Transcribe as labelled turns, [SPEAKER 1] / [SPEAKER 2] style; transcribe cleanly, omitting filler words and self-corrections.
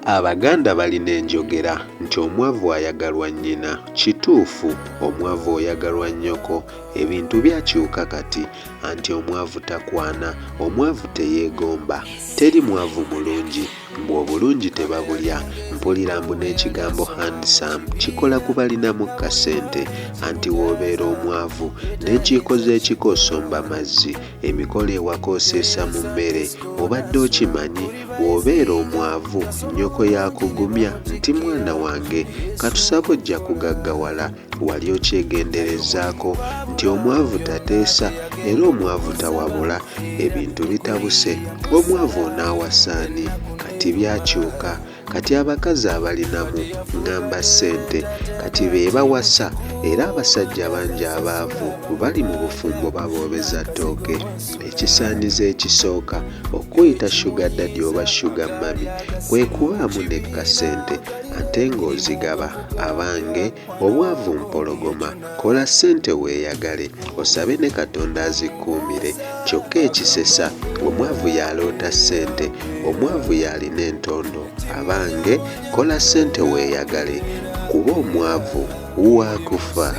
[SPEAKER 1] Abaganda balina enjogera nti omwavu ayagalwa nnyina. Kituufu, omwavu oyagalwa nnyoko. Ebintu byakyuka kati anti omwavu takwana, omwavu teyeegomba. Teri mwavu mulungi, mbu obulungi tebabulya. Mpulira mbu n'ekigambo handsome kikola ku balinamu kasente, anti w'obeera omwavu n'enkiiko z'ekika osomba amazzi, emikolo ewaka oseesa mu mmere. Obadde okimanyi bw'obeera omwavu nnyoko yakugumya nti mwana wange katusaba ojja kugaggawala. Wali okyegenderezaako nti omwavu tateesa era omwavu tawabula. Ebintu bitabuse, omwavu onaawasaani? Kati byakyuka. Kati abakazi abalinamu ngamba ssente kati be bawasa, era abasajja bangi abaavu bali mu bufumbo baboobeza ttooke. Ekisaanizo ekisooka okuyita shuga daddy oba shuga mami kwe kubaamu ne kasente ate ng'ozigaba. Abange obwavu mpologoma, kola ssente weeyagale osabe ne Katonda azikuumire. Kyokka ekisesa omwavu yaloota ssente, omwavu yalina entondo. Abange kola ssente weeyagale kuba omwavu waakufa.